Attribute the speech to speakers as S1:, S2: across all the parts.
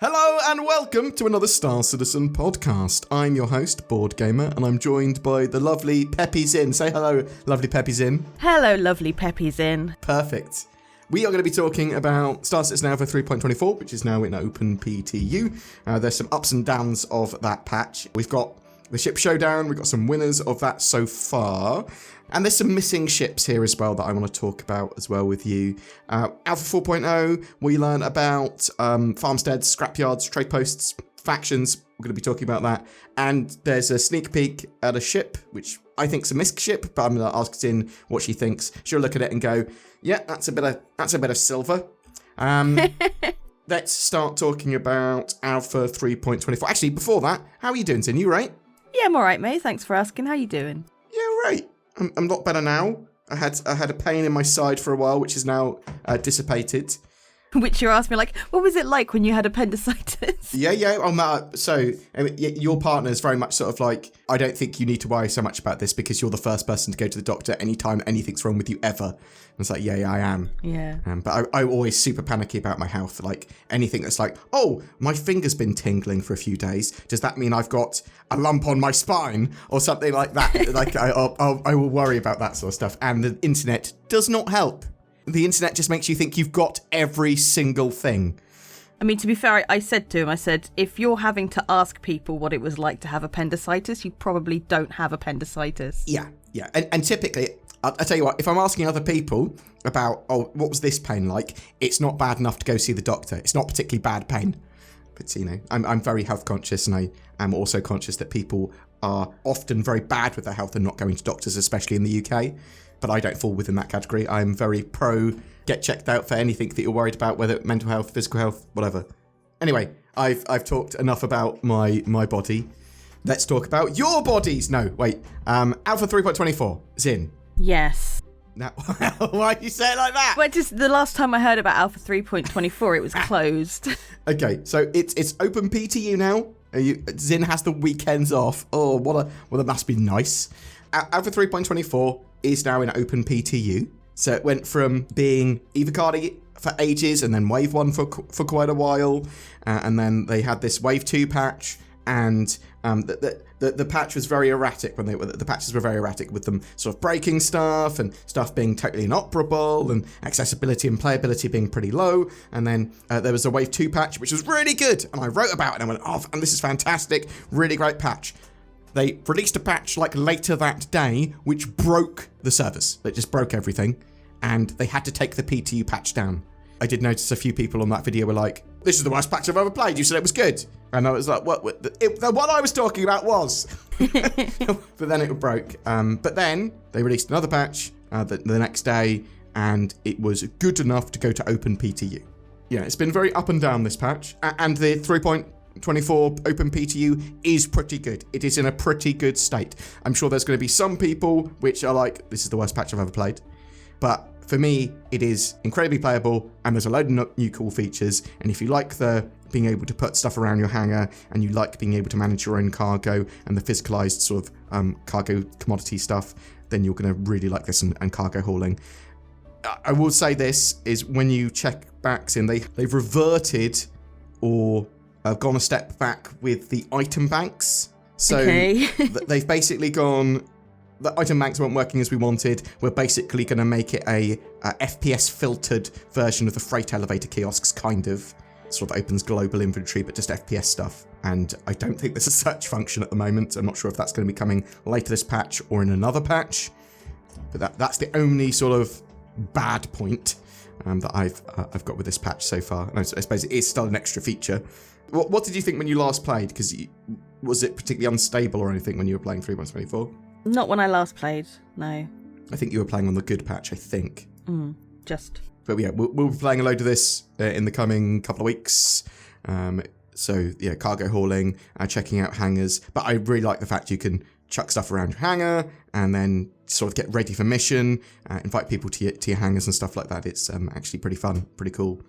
S1: Hello and welcome to another Star Citizen podcast. I'm your host, BoredGamer, and I'm joined by the lovely Peppy Zinn. Say hello, lovely Peppy Zinn.
S2: Hello, lovely Peppy Zinn.
S1: Perfect. We are going to be talking about Star Citizen Alpha 3.24, which is now in open PTU. There's some ups and downs of that patch. We've got the ship Showdown, we've got some winners of that so far. And there's some missing ships here as well that I want to talk about as well with you. Alpha 4.0, we learn about farmsteads, scrapyards, trade posts, factions. We're going to be talking about that. And there's a sneak peek at a ship, which I think is a MISC ship, but I'm going to ask Zinn what she thinks. She'll look at it and go, yeah, that's a bit of silver. Let's start talking about Alpha 3.24. Actually, before that, how are you doing, Zinn? You right?
S2: Yeah, I'm all right, mate. Thanks for asking. How you doing?
S1: Yeah, right. I'm a lot better now. I had a pain in my side for a while, which is now dissipated.
S2: Which you asked me, like, what was it like when you had appendicitis?
S1: Yeah. Your partner is very much sort of like, I don't think you need to worry so much about this because you're the first person to go to the doctor anytime anything's wrong with you ever. And it's like, yeah, I am.
S2: Yeah.
S1: But I'm always super panicky about my health. Like anything that's like, oh, my finger's been tingling for a few days. Does that mean I've got a lump on my spine or something like that? Like I will worry about that sort of stuff. And the internet does not help. The internet just makes you think you've got every single thing.
S2: I mean, to be fair, I said to him, if you're having to ask people what it was like to have appendicitis, you probably don't have appendicitis.
S1: Yeah. And typically, I'll tell you what, if I'm asking other people about, oh, what was this pain like? It's not bad enough to go see the doctor. It's not particularly bad pain. But, you know, I'm very health conscious, and I am also conscious that people are often very bad with their health and not going to doctors, especially in the UK. But I don't fall within that category. I'm very pro get checked out for anything that you're worried about, whether mental health, physical health, whatever. Anyway, I've talked enough about my body. Let's talk about your bodies. No, wait. Alpha 3.24, Zinn.
S2: Yes.
S1: Now, why do you say it like that?
S2: Well, just the last time I heard about Alpha 3.24, it was closed.
S1: Okay, so it's open PTU now. Zinn has the weekends off. Oh, well, that must be nice. Alpha 3.24 is now in open PTU. So it went from being Evacardi for ages and then Wave 1 for quite a while. And then they had this Wave 2 patch. And the patch was very erratic the patches were very erratic with them sort of breaking stuff and stuff being totally inoperable and accessibility and playability being pretty low. And then there was a Wave 2 patch, which was really good. And I wrote about it and I went, oh, and this is fantastic. Really great patch. They released a patch like later that day, which broke the servers. It just broke everything. And they had to take the PTU patch down. I did notice a few people on that video were like, this is the worst patch I've ever played. You said it was good. And I was like, what I was talking about was. But then it broke. But then they released another patch the next day, and it was good enough to go to open PTU. Yeah, it's been very up and down, this patch. And the 3.24 open PTU is pretty good. It is in a pretty good state. I'm sure there's going to be some people which are like, this is the worst patch I've ever played. But for me, it is incredibly playable, and there's a load of new cool features. And if you like the being able to put stuff around your hangar, and you like being able to manage your own cargo and the physicalized sort of cargo commodity stuff, then you're going to really like this and cargo hauling. I will say this is when you check backs in, they've reverted or gone a step back with the item banks. So
S2: okay.
S1: They've basically gone, the item banks weren't working as we wanted. We're basically going to make it a FPS filtered version of the freight elevator kiosks, kind of. Sort of opens global inventory, but just FPS stuff. And I don't think there's a search function at the moment. I'm not sure if that's going to be coming later this patch or in another patch. But that's the only sort of bad point that I've got with this patch so far. And I suppose it is still an extra feature. What did you think when you last played? Because was it particularly unstable or anything when you were playing 3.24?
S2: Not when I last played, no.
S1: I think you were playing on the good patch, I think.
S2: Just.
S1: But yeah, we'll be playing a load of this in the coming couple of weeks. So yeah, cargo hauling, checking out hangars. But I really like the fact you can chuck stuff around your hangar and then sort of get ready for mission, invite people to your hangars and stuff like that. It's actually pretty fun, pretty cool.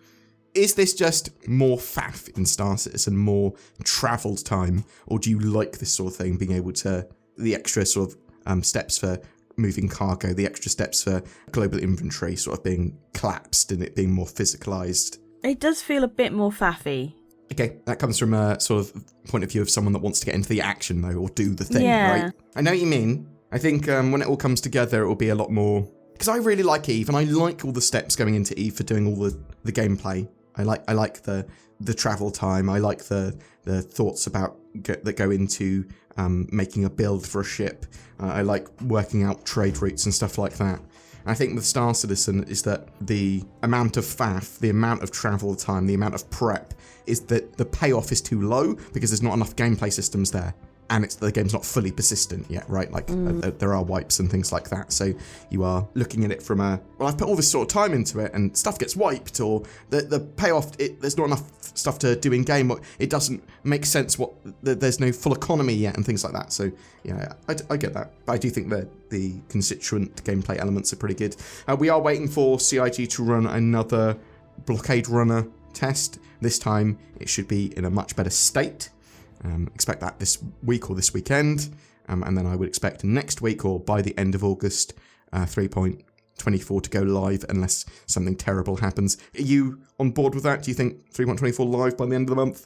S1: Is this just more faff in Star Citizen, more travelled time? Or do you like this sort of thing, being able to, the extra sort of steps for moving cargo, the extra steps for global inventory sort of being collapsed and it being more physicalized?
S2: It does feel a bit more faffy.
S1: Okay, that comes from a sort of point of view of someone that wants to get into the action, though, or do the thing, right? I know what you mean. I think when it all comes together, it will be a lot more... Because I really like Eve, and I like all the steps going into Eve for doing all the gameplay. I like the travel time. I like the thoughts about that go into making a build for a ship. I like working out trade routes and stuff like that. I think with Star Citizen is that the amount of faff, the amount of travel time, the amount of prep, is that the payoff is too low because there's not enough gameplay systems there. And the game's not fully persistent yet, right? Like, there are wipes and things like that. So you are looking at it from well, I've put all this sort of time into it and stuff gets wiped, or the payoff, there's not enough stuff to do in game. It doesn't make sense there's no full economy yet and things like that. So, yeah, I get that. But I do think that the constituent gameplay elements are pretty good. We are waiting for CIG to run another Blockade Runner test. This time, it should be in a much better state. Expect that this week or this weekend, and then I would expect next week or by the end of August 3.24 to go live unless something terrible happens. Are you on board with that? Do you think 3.24 live by the end of the month?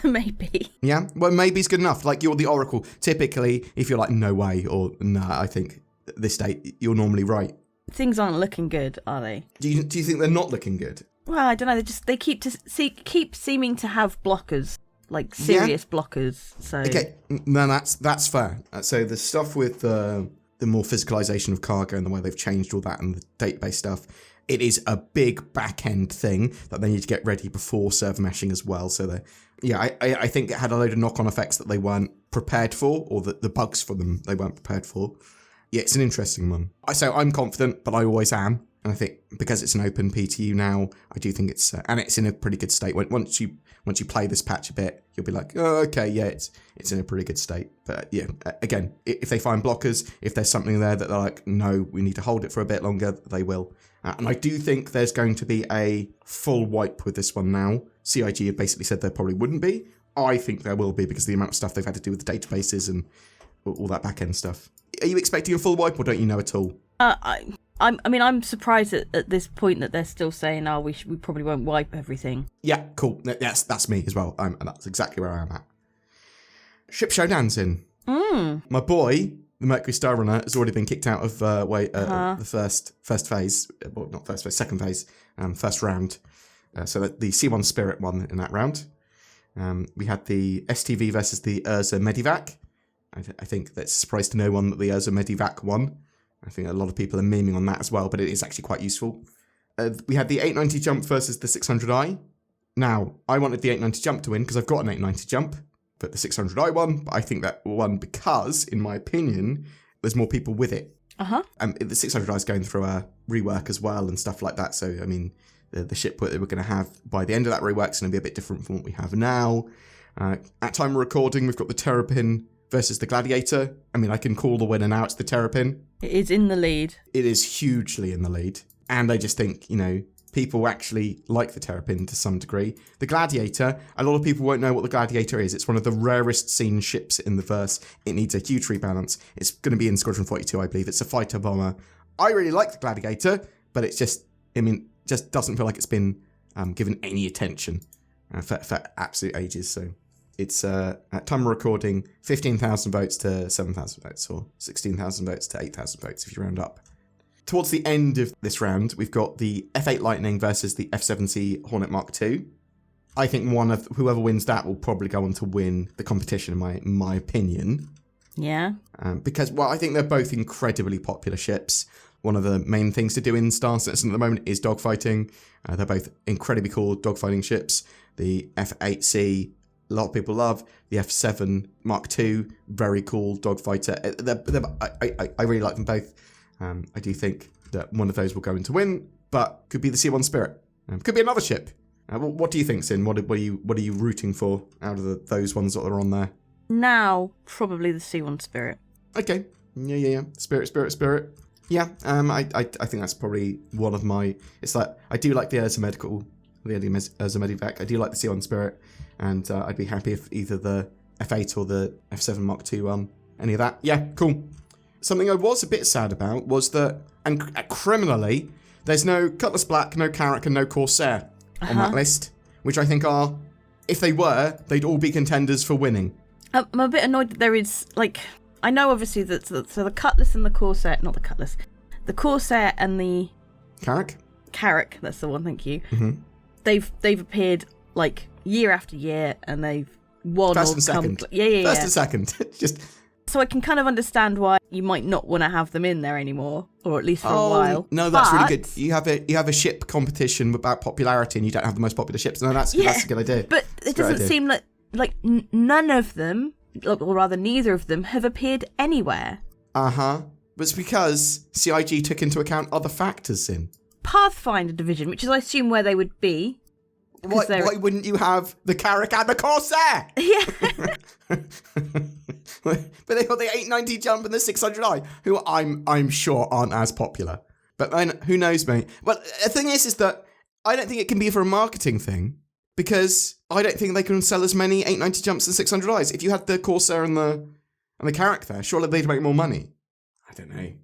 S2: Maybe.
S1: Yeah? Well, maybe it's good enough. Like, you're the oracle. Typically, if you're like, no way, or nah, I think this date, you're normally right.
S2: Things aren't looking good, are they?
S1: Do you think they're not looking good?
S2: Well, I don't know. They keep seeming to have blockers. Like serious blockers. So
S1: okay, no, that's fair. So the stuff with the more physicalization of cargo and the way they've changed all that and the database stuff, it is a big back end thing that they need to get ready before server meshing as well. So I think it had a load of knock on effects that they weren't prepared for, or the bugs for them they weren't prepared for. Yeah, it's an interesting one. So I'm confident, but I always am. And I think because it's an open PTU now, I do think it's and it's in a pretty good state. Once you play this patch a bit, you'll be like, oh, okay, yeah, it's in a pretty good state. But yeah, again, if they find blockers, if there's something there that they're like, no, we need to hold it for a bit longer, they will. And I do think there's going to be a full wipe with this one now. CIG have basically said there probably wouldn't be. I think there will be because of the amount of stuff they've had to do with the databases and all that back end stuff. Are you expecting a full wipe or don't you know at all?
S2: I'm surprised at this point that they're still saying, we probably won't wipe everything.
S1: Yeah, cool. Yes, that's me as well. And that's exactly where I am at. Ship Showdown's in. My boy, the Mercury Star Runner, has already been kicked out of the first phase. Well, not first phase, second phase, first round. So that the C1 Spirit won in that round. We had the STV versus the Urza Medivac. I think that's a surprise to no one that the Urza Medivac won. I think a lot of people are memeing on that as well, but it is actually quite useful. We had the 890 jump versus the 600i. Now, I wanted the 890 jump to win because I've got an 890 jump, but the 600i won. But I think that won because, in my opinion, there's more people with it. The 600i is going through a rework as well and stuff like that. So, I mean, the ship that we're going to have by the end of that rework is going to be a bit different from what we have now. At time of recording, we've got the Terrapin versus the Gladiator. I mean, I can call the winner now. It's the Terrapin.
S2: It is in the lead.
S1: It is hugely in the lead. And I just think, people actually like the Terrapin to some degree. The Gladiator, a lot of people won't know what the Gladiator is. It's one of the rarest seen ships in the verse. It needs a huge rebalance. It's going to be in Squadron 42, I believe. It's a fighter bomber. I really like the Gladiator, but it's just doesn't feel like it's been given any attention for absolute ages. So it's, at time of recording, 15,000 votes to 7,000 votes, or 16,000 votes to 8,000 votes if you round up. Towards the end of this round, we've got the F8 Lightning versus the F7C Hornet Mark II. I think whoever wins that will probably go on to win the competition, in my opinion.
S2: Yeah.
S1: Because, I think they're both incredibly popular ships. One of the main things to do in Star Citizen at the moment is dogfighting. They're both incredibly cool dogfighting ships. The F8C, a lot of people love. The F7 Mark II, very cool dogfighter. I really like them both. I do think that one of those will go in to win, but could be the C1 Spirit. Could be another ship. What do you think, Sin? What are you rooting for out of those ones that are on there?
S2: Now, probably the C1 Spirit.
S1: Okay. Yeah. Spirit. Yeah. I think that's probably one of my. It's like I do like the Urza Medivac. I do like the C1 Spirit, and I'd be happy if either the F8 or the F7 Mark II won any of that. Yeah, cool. Something I was a bit sad about was that, and criminally, there's no Cutlass Black, no Carrack, and no Corsair on that list, which I think are if they were, they'd all be contenders for winning.
S2: I'm a bit annoyed that there is, like, I know obviously that, so the Cutlass and the Corsair, not the Cutlass, the Corsair and the... Carrack, that's the one, thank you.
S1: Mm-hmm.
S2: They've appeared, like, year after year, and they've won
S1: First and second. First and second. Just...
S2: So I can kind of understand why you might not want to have them in there anymore, or at least for a while.
S1: No, that's really good. You have a ship competition about popularity, and you don't have the most popular ships. No, that's a good idea.
S2: But it doesn't seem like none of them, or rather neither of them, have appeared anywhere.
S1: But it's because CIG took into account other factors in
S2: Pathfinder division, which is I assume where they would be.
S1: Why wouldn't you have the Carrack and the Corsair?
S2: Yeah.
S1: But they got the 890 jump and the 600i, who I'm sure aren't as popular. But then, who knows, mate? Well, the thing is that I don't think it can be for a marketing thing, because I don't think they can sell as many 890 jumps and 600i's. If you had the Corsair and the Carrack there, surely they'd make more money. I don't know.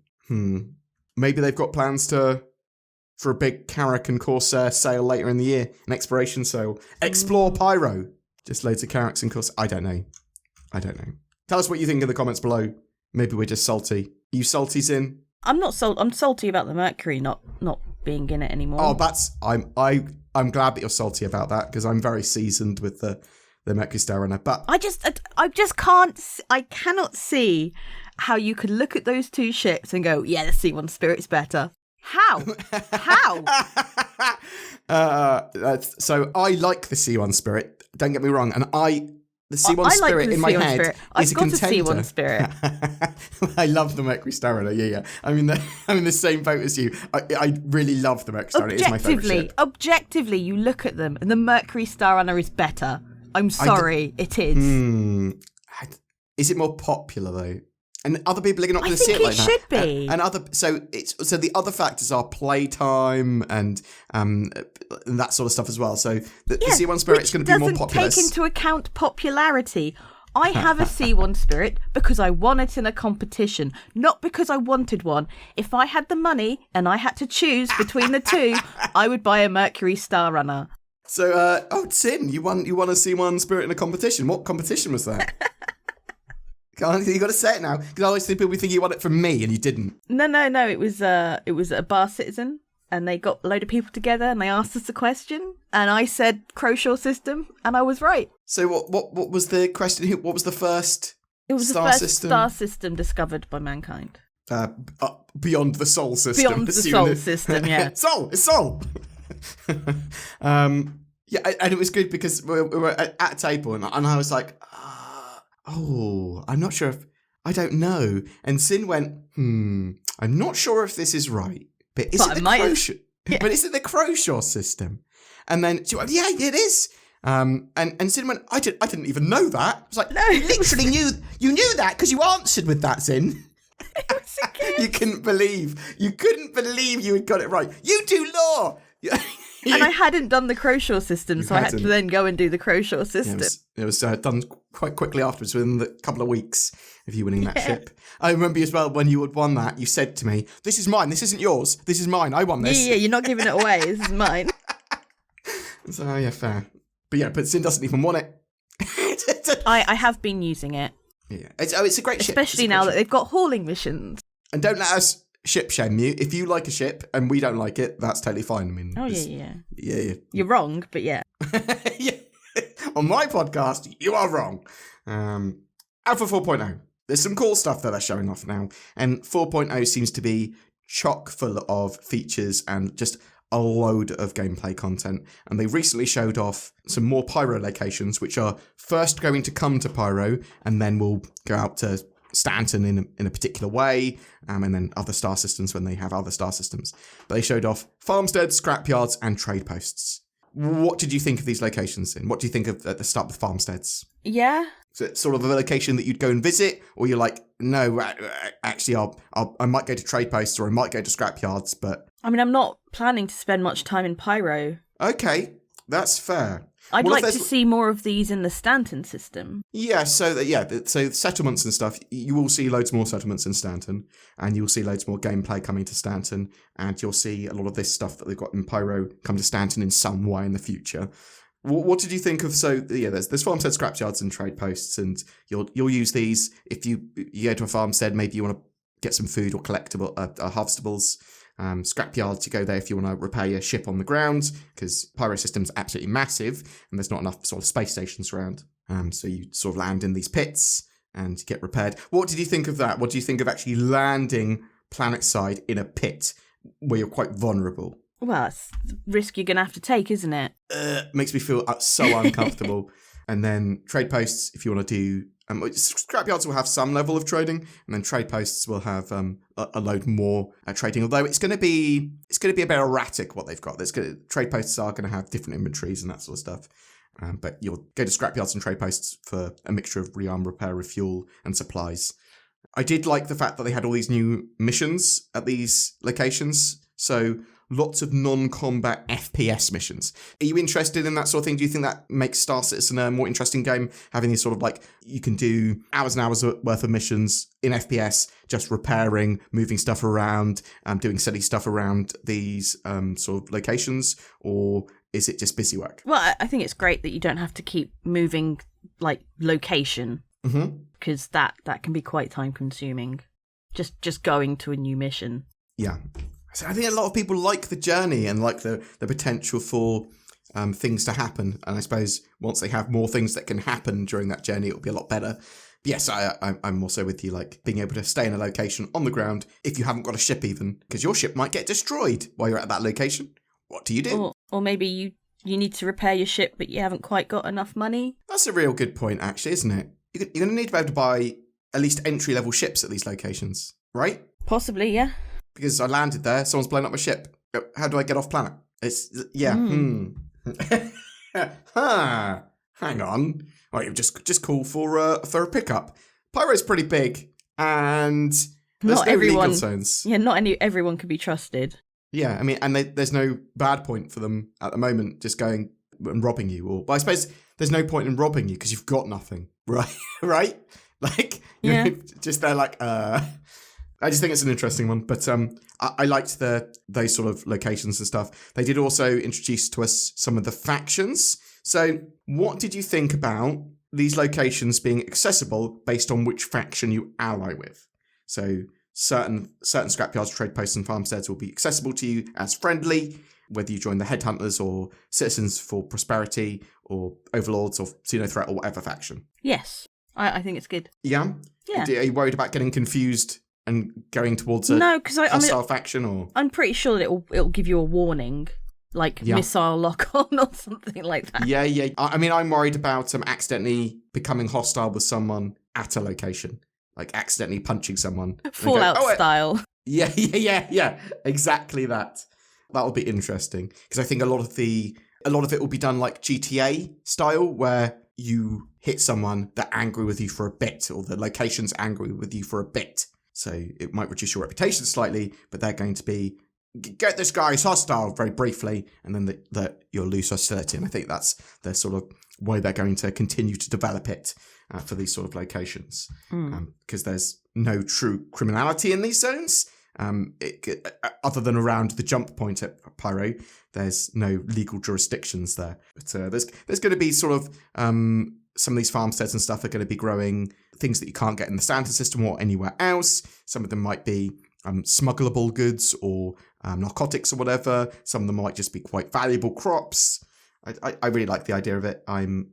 S1: Maybe they've got plans for a big Carrack and Corsair sale later in the year, an exploration sale. Explore Pyro. Just loads of Carracks and Corsair. I don't know. Tell us what you think in the comments below. Maybe we're just salty. Are you salty, Zin?
S2: I'm not salty. I'm salty about the Mercury not being in it anymore.
S1: Oh, I'm glad that you're salty about that, because I'm very seasoned with the Mercury Star Runner. But
S2: I just cannot see how you could look at those two ships and go, yeah, the C1 Spirit's better. How?
S1: So I like the C1 Spirit. Don't get me wrong, and the C1 Spirit
S2: like
S1: in my head
S2: Spirit.
S1: is a contender.
S2: A C1 Spirit.
S1: I love the Mercury Star Runner. Yeah. I'm in the same boat as you. I really love the Mercury Star Runner. It is my favourite ship.
S2: Objectively, you look at them, and the Mercury Star Runner is better. I'm sorry, it is.
S1: Is it more popular though? And other people are not going to see it like that.
S2: I think it should
S1: be. So the other factors are playtime and that sort of stuff as well. So the C1 Spirit is going to be more popular.
S2: Doesn't take into account popularity. I have a C1 Spirit because I won it in a competition, not because I wanted one. If I had the money and I had to choose between the two, I would buy a Mercury Star Runner.
S1: So, Sin, you won a C1 Spirit in a competition. What competition was that? You got to say it now, because I always think people think you won it from me, and you didn't. No.
S2: It was a bar citizen, and they got a load of people together, and they asked us a question, and I said Croshaw system, and I was right.
S1: So what was the question? What was the first?
S2: It was
S1: star
S2: the first
S1: system?
S2: Star system discovered by mankind.
S1: Beyond the Sol system.
S2: Beyond the Sol system, yeah.
S1: It's Sol. Yeah, and it was good because we were at a table, and I was like, I'm not sure if... I don't know. And Sin went, I'm not sure if this is right, but is it the Croshaw system? And then she went, yeah, it is. And Sin went, I didn't even know that. I was like, no, you literally you knew that because you answered with that, Sin. You couldn't believe you had got it right. You do law.
S2: And I hadn't done the Croshaw system, so I had to then go and do the Croshaw system.
S1: It was done quite quickly afterwards, within a couple of weeks of you winning that ship. I remember as well, when you had won that, you said to me, this is mine, this isn't yours, this is mine, I won this.
S2: Yeah, you're not giving it away, this is mine.
S1: So, yeah, fair. But Sin doesn't even want it.
S2: I have been using it.
S1: Yeah, it's a great ship.
S2: Especially now that they've got hauling missions.
S1: And don't let us ship shame you. If you like a ship and we don't like it, that's totally fine. I mean,
S2: yeah. You're wrong, but yeah.
S1: Yeah. On my podcast, you are wrong. Alpha 4.0. There's some cool stuff that they're showing off now, and 4.0 seems to be chock full of features and just a load of gameplay content. And they recently showed off some more Pyro locations, which are first going to come to Pyro, and then will go out to Stanton in a particular way, and then other star systems when they have other star systems. But they showed off farmsteads, scrapyards, and trade posts. What did you think of these locations, and what do you think of at the start with farmsteads?
S2: Yeah.
S1: Is it sort of a location that you'd go and visit, or you're like, no, actually, I might go to trade posts, or I might go to scrapyards, but... I
S2: mean, I'm not planning to spend much time in Pyro.
S1: Okay, that's fair.
S2: I'd like to see more of these in the Stanton system.
S1: Yeah, so settlements and stuff, you will see loads more settlements in Stanton, and you'll see loads more gameplay coming to Stanton, and you'll see a lot of this stuff that they've got in Pyro come to Stanton in some way in the future. What did you think of? So yeah, there's farmstead scrapyards and trade posts, and you'll use these if you go to a farmstead. Maybe you want to get some food or collectible harvestables. Scrapyards, you go there if you want to repair your ship on the ground, because Pyro system's absolutely massive and there's not enough sort of space stations around. So you sort of land in these pits and get repaired. What did you think of that? What do you think of actually landing planetside in a pit where you're quite vulnerable?
S2: Well, it's the risk you're going to have to take, isn't it?
S1: Makes me feel so uncomfortable. And then trade posts, if you want to do... scrapyards will have some level of trading, and then trade posts will have a load more trading. Although it's going to be a bit erratic what they've got. Trade posts are going to have different inventories and that sort of stuff. But you'll go to scrapyards and trade posts for a mixture of rearm, repair, refuel, and supplies. I did like the fact that they had all these new missions at these locations. So lots of non-combat FPS missions. Are you interested in that sort of thing? Do you think that makes Star Citizen a more interesting game? Having these sort of like, you can do hours and hours worth of missions in FPS, just repairing, moving stuff around, doing silly stuff around these sort of locations, or is it just busy work?
S2: Well, I think it's great that you don't have to keep moving like location, because that can be quite time consuming. Just going to a new mission.
S1: Yeah. So I think a lot of people like the journey and like the potential for things to happen. And I suppose once they have more things that can happen during that journey, it'll be a lot better. But yes, I'm also with you, like being able to stay in a location on the ground if you haven't got a ship even, because your ship might get destroyed while you're at that location. What do you do?
S2: Or maybe you need to repair your ship, but you haven't quite got enough money.
S1: That's a real good point, actually, isn't it? You're going to need to be able to buy at least entry-level ships at these locations, right?
S2: Possibly, yeah. Because
S1: I landed there, someone's blown up my ship. How do I get off planet? Hang on. Right, you just call for a pickup. Pyro's pretty big, and there's
S2: not
S1: no
S2: everyone,
S1: legal zones.
S2: Yeah, not everyone can be trusted.
S1: Yeah, I mean, and there's no bad point for them at the moment, just going and robbing you. But I suppose there's no point in robbing you because you've got nothing, right? Right? Like, you're just there like, I just think it's an interesting one, but I liked those sort of locations and stuff. They did also introduce to us some of the factions. So what did you think about these locations being accessible based on which faction you ally with? So certain scrapyards, trade posts, and farmsteads will be accessible to you as friendly, whether you join the Headhunters or Citizens for Prosperity or Overlords or Xenothreat or whatever faction.
S2: Yes, I think it's good.
S1: Yeah?
S2: Yeah.
S1: Are you worried about getting confused and going towards a hostile faction, or
S2: I'm pretty sure that it'll give you a warning, like missile lock on or something like that.
S1: Yeah. I mean, I'm worried about accidentally becoming hostile with someone at a location, like accidentally punching someone.
S2: Fallout style.
S1: Yeah. Exactly that. That'll be interesting because I think a lot of it will be done like GTA style, where you hit someone, they're angry with you for a bit, or the location's angry with you for a bit. So it might reduce your reputation slightly, but they're going to be, get this guy's hostile very briefly, and then you'll lose hostility. And I think that's the sort of way they're going to continue to develop it for these sort of locations. Because there's no true criminality in these zones. Other than around the jump point at Pyro, there's no legal jurisdictions there. But there's going to be sort of some of these farmsteads and stuff are going to be growing things that you can't get in the standard system or anywhere else. Some of them might be smuggleable goods or narcotics or whatever. Some of them might just be quite valuable crops. I really like the idea of it. I'm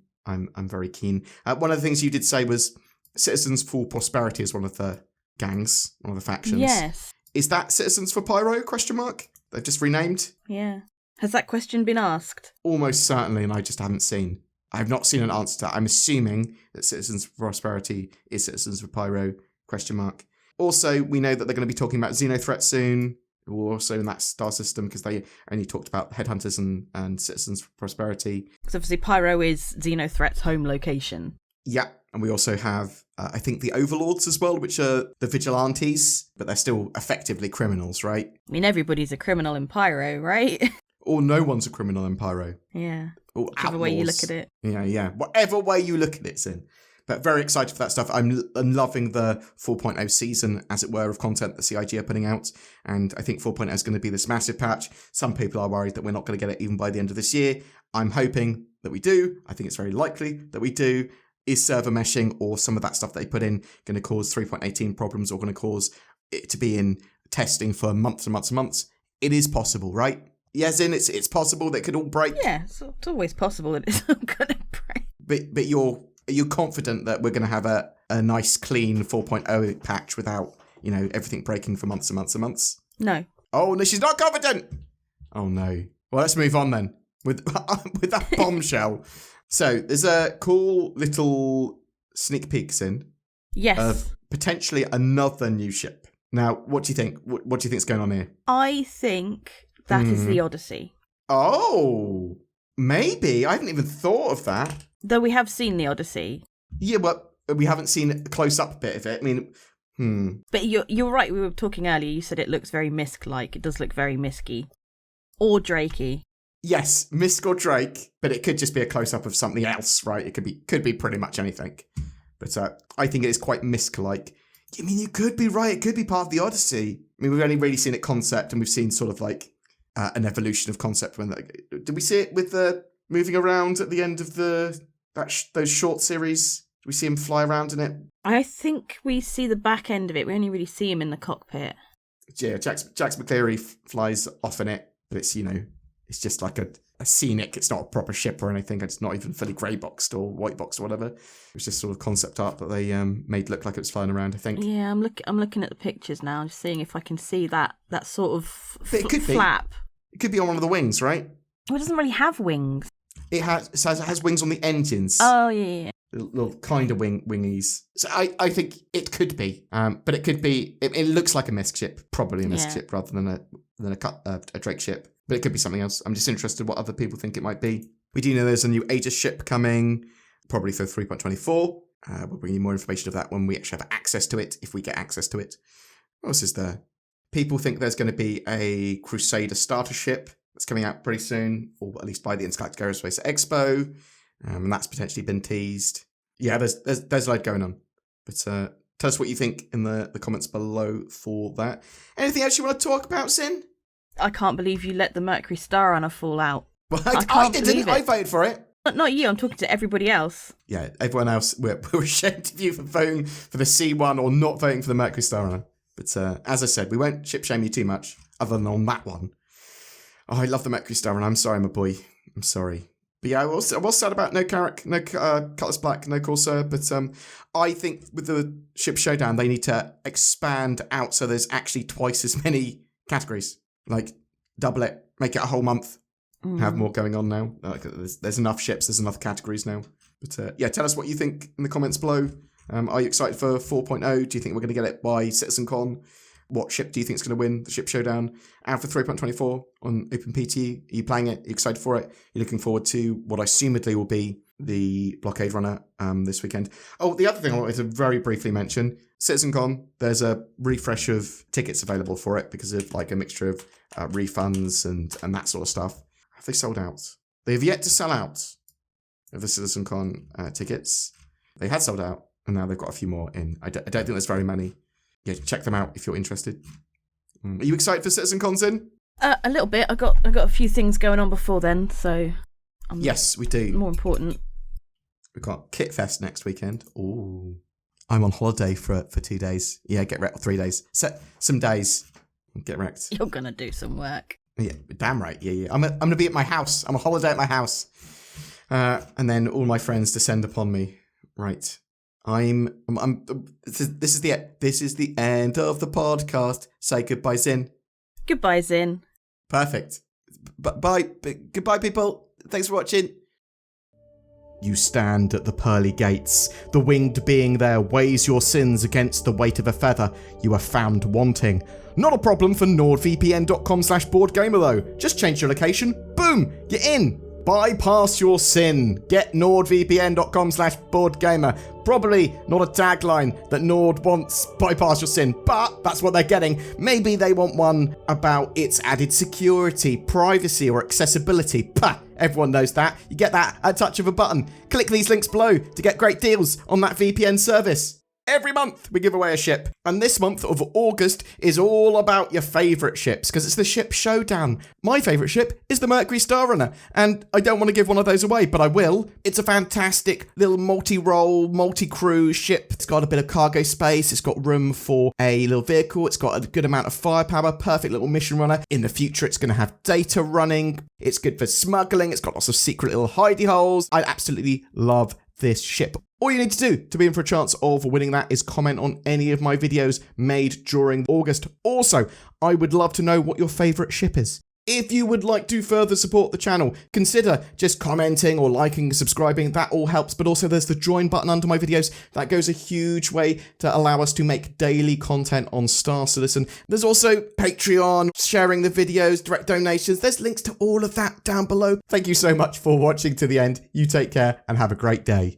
S1: very keen. One of the things you did say was Citizens for Prosperity is one of the gangs, one of the factions.
S2: Yes.
S1: Is that Citizens for Pyro? ? They've just renamed.
S2: Yeah. Has that question been asked?
S1: Almost certainly, and I just haven't seen. I have not seen an answer to that. I'm assuming that Citizens for Prosperity is Citizens for Pyro? ? Also, we know that they're going to be talking about Xenothreat soon. We're also in that star system because they only talked about Headhunters and Citizens for Prosperity.
S2: Because obviously Pyro is Xenothreat's home location.
S1: Yeah, and we also have, I think, the Overlords as well, which are the vigilantes, but they're still effectively criminals, right?
S2: I mean, everybody's a criminal in Pyro, right?
S1: Or no one's a criminal in Pyro.
S2: Yeah.
S1: Or
S2: Whichever way you look at it.
S1: Yeah. Whatever way you look at it, Sin. But very excited for that stuff. I'm loving the 4.0 season, as it were, of content that CIG are putting out. And I think 4.0 is going to be this massive patch. Some people are worried that we're not going to get it even by the end of this year. I'm hoping that we do. I think it's very likely that we do. Is server meshing or some of that stuff they put in going to cause 3.18 problems or going to cause it to be in testing for months and months and months? It is possible, right? Yes, it's possible that it could all break.
S2: Yeah, it's always possible that it's all going to break.
S1: But are you confident that we're going to have a nice clean 4.0 patch without, everything breaking for months and months and months?
S2: No.
S1: Oh, no, she's not confident. Oh, no. Well, let's move on then with that bombshell. So there's a cool little sneak peeks in.
S2: Yes.
S1: Of potentially another new ship. Now, what do you think? What do you think's going on here?
S2: I think that is the Odyssey.
S1: Oh, maybe. I haven't even thought of that.
S2: Though we have seen the Odyssey.
S1: Yeah, but we haven't seen a close-up bit of it. I mean,
S2: But you're right. We were talking earlier. You said it looks very MISC-like. It does look very MISC-y. Or Drake-y.
S1: Yes, MISC or Drake, but it could just be a close-up of something else, right? It could be pretty much anything. But I think it is quite MISC-like. I mean, you could be right. It could be part of the Odyssey. I mean, we've only really seen it concept, and we've seen sort of like an evolution of concept. Did we see it with the moving around at the end of those short series? Did we see him fly around in it? I
S2: think we see the back end of it. We only really see him in the cockpit.
S1: Yeah, Jax McCleary flies off in it, but it's it's just like a scenic. It's not a proper ship or anything. It's not even fully grey boxed or white boxed or whatever. It was just sort of concept art that they made look like it was flying around, I think.
S2: Yeah, I'm looking at the pictures now, just seeing if I can see that sort of flap.
S1: It could be on one of the wings, right?
S2: Well, it doesn't really have wings.
S1: It has wings on the engines.
S2: Oh yeah.
S1: Little kind of wingies. So I think it could be, but it could be. It looks like a MISC ship, probably a MISC ship rather than a Drake ship. But it could be something else. I'm just interested what other people think it might be. We do know there's a new Aegis ship coming, probably for 3.24. We'll bring you more information of that when we actually have access to it, if we get access to it. What else is there? People think there's going to be a Crusader starter ship that's coming out pretty soon, or at least by the Intergalactic Aerospace Expo, and that's potentially been teased. Yeah, there's a load going on. But tell us what you think in the comments below for that. Anything else you want to talk about, Sin?
S2: I can't believe you let the Mercury Starrunner fall out.
S1: Well, I didn't. I voted for it.
S2: Not you. I'm talking to everybody else.
S1: Yeah, everyone else. We're ashamed of you for voting for the C1 or not voting for the Mercury Starrunner. But as I said, we won't ship shame you too much, other than on that one. Oh, I love the Mercury Starrunner. I'm sorry, my boy. I'm sorry. But yeah, I was sad about no Carrack, no Cutlass Black, no Corsair. But I think with the ship Showdown, they need to expand out so there's actually twice as many categories. Like, double it, make it a whole month, have more going on now. There's enough ships, there's enough categories now. But yeah, tell us what you think in the comments below. Are you excited for 4.0? Do you think we're going to get it by CitizenCon? What ship do you think is going to win the ship Showdown? And for 3.24 on OpenPT, are you playing it? Are you excited for it? You're looking forward to what I assumedly will be the Blockade Runner this weekend. Oh, the other thing I wanted to very briefly mention, CitizenCon, there's a refresh of tickets available for it because of like a mixture of refunds and that sort of stuff. Have they sold out? They have yet to sell out of the CitizenCon tickets. They had sold out, and now they've got a few more in. I don't think there's very many. Yeah, check them out if you're interested. Are you excited for CitizenCon, Zin?
S2: A little bit. I got a few things going on before then, so
S1: yes, we do.
S2: More important.
S1: We've got Kit Fest next weekend. Ooh. I'm on holiday for 2 days. Yeah, get wrecked. 3 days. Set some days. Get wrecked.
S2: You're gonna do some work.
S1: Yeah, damn right. Yeah. I'm gonna be at my house. I'm on holiday at my house. And then all my friends descend upon me. Right. This is the end of the podcast. Say goodbye, Zin.
S2: Goodbye, Zin.
S1: Perfect. Bye. Goodbye, people. Thanks for watching. You stand at the pearly gates. The winged being there weighs your sins against the weight of a feather. You are found wanting. Not a problem for nordvpn.com/BoredGamer though. Just change your location. Boom! You're in. Bypass your sin. Get nordvpn.com/BoredGamer. Probably not a tagline that Nord wants, bypass your sin, but that's what they're getting. Maybe they want one about its added security, privacy, or accessibility. Pah, everyone knows that. You get that at a touch of a button. Click these links below to get great deals on that VPN service. Every month we give away a ship. And this month of August is all about your favourite ships, because it's the ship Showdown. My favourite ship is the Mercury Star Runner, and I don't want to give one of those away, but I will. It's a fantastic little multi-role, multi-crew ship. It's got a bit of cargo space, it's got room for a little vehicle, it's got a good amount of firepower, perfect little mission runner. In the future it's going to have data running, it's good for smuggling, it's got lots of secret little hidey holes. I absolutely love this ship. All you need to do to be in for a chance of winning that is comment on any of my videos made during August. Also, I would love to know what your favourite ship is. If you would like to further support the channel, consider just commenting or liking, subscribing. That all helps. But also there's the join button under my videos. That goes a huge way to allow us to make daily content on Star Citizen. There's also Patreon, sharing the videos, direct donations. There's links to all of that down below. Thank you so much for watching to the end. You take care and have a great day.